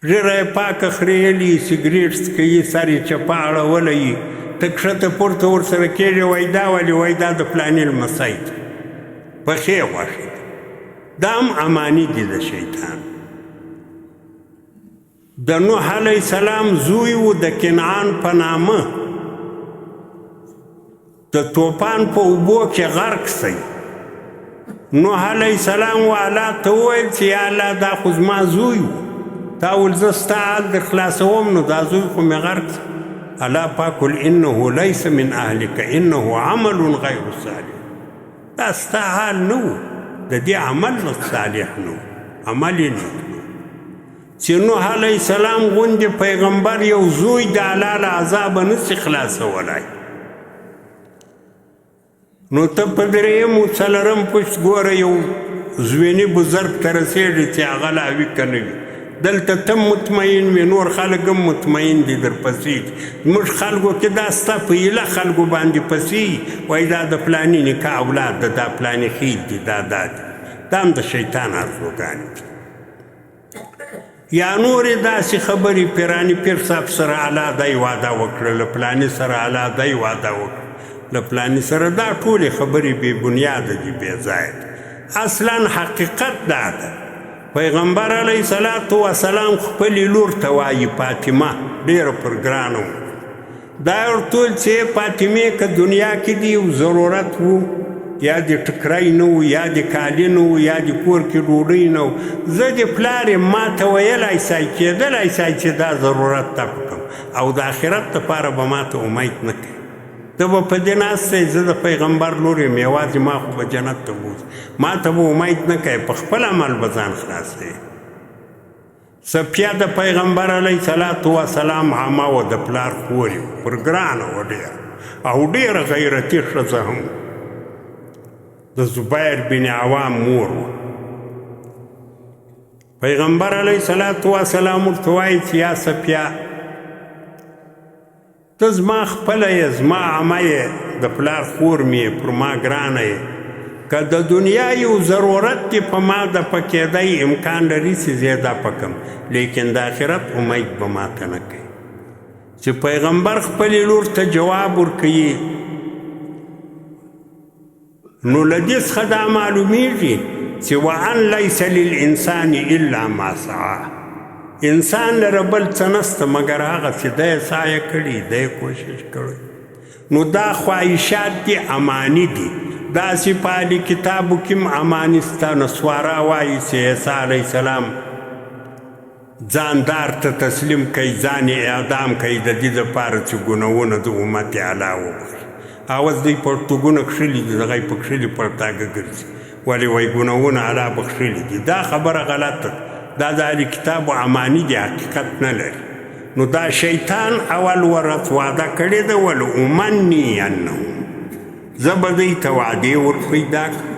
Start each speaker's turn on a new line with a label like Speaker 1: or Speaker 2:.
Speaker 1: ږیره یې پاکه خریلي سګرېټ څکوي سر یې چپه اړولی وي ته کښته پورته ورسره کېږې وایي دا ولې وایي دا د فلاني لمسی دی پښې غوښې دا هم اماني دي د شیطان د نوح علیه السلام زوی و د کنعان په نامه د طوفان په اوبو کې غرق سی نوح علیه السلام و الله ته وویل چې یا الله دا خو زما زوی و تا ویل زه ستا حال در خلاصوم نو دا زوی خو مې غرق سی الله پاک ویل انه لیس من اهلک انه عمل غیر صالح دا ستا حال نه و د دې عمل صالح نه و عمل یې نه چې نوح علیه السلام غوندې پیغمبر یو زوی د الله له عذابه نسي خلاصولی نو ته په درېیم و څلرم پشت ګوره یو زویني بزرګ ته رسېږي چې هغه لا وي که نه وي دلته ته مطمئن وي نور خلک هم مطمئن دي درپسې زموږ خلکو کې دا ستا په ایله خلکو باندې پسې وایي دا د فلاني نکاح اولاد ده دا فلاني خیل دي دا دی دا هم د شیطان ارزوګانې دي یا نورې داسې خبرې پیراني پیر صاحب سره الله دی واده وکړه له فلاني سره الله دی واده وکړه له فلاني سره دا ټولې خبرې بې بنیاده دي بې ځایه اصلا حقیقت دا ده پیغمبر علیه السلام خپلې لور ته وایي فاطمه ډېره پر ګرانه و دا ورته ویل چې فاطمې که دنیا کې دي یو ضرورت و یا د ټکری نه و یا د کالي نه و یا د کور کې ډوډۍ نه و زه د پلار یم ما ته ویلی سای کېدلی سای چې دا ضرورت ته وکړم او د آخرت دپاره به ما ته امید نه کوي ته به په دې ناست یې زه د پیغمبر لور یم یوازې ما خو به جنت ته بوځي ما ته به امید نه کوي په خپل عمل به ځان خلاص دی صفیه د پیغمبر علیه السلام عمه وه د پلار خور یې پر ګرانه وه ډېره او ډېره غیرتي ښځه هم د زبیر بن عوام مور وه پیغمبر علیه السلام ورته وایي چې یا صفیه ته زما خپله یې زما عمه یې د پلار خور مې یې پر ما ګرانه یې که د دنیا یو ضرورت دی په ما د پکېدی امکان لري چې زه دا پکم لیکن د آخرت امید به ما ته نه کوي چې پیغمبر خپلې لور ته جواب ورکوي نو له دې څخه دا معلومیږي چې وان لیس للانسان الا ما سعی انسان لره بل څه نسته مګر هغه چې دی یې سایه کړي دی یې کوشش کړی نو دا خواهشات دي اماني دي داسې په اهلي کتابو کې هم اماني سته نسوارا وایي چې عیسی علیه السلام ځاندار ته تسلیم کوي ځان یې اعدام کوي د دې دپاره چې ګناهونه د امت اعلی وبخښي اوس دوی پرتوګونه کښلي دي دغه یې په کښلي پرتاګه ګرځي ولې وایي ګناهونه اعلی بخښلي دي دا خبره غلطه دا د اهلي کتابو اماني دي حقیقت نه لري نو دا شیطان اول ورځ وعده کړې ده ولامنینهم زه به دوی ته وعدې ورپیدا کړم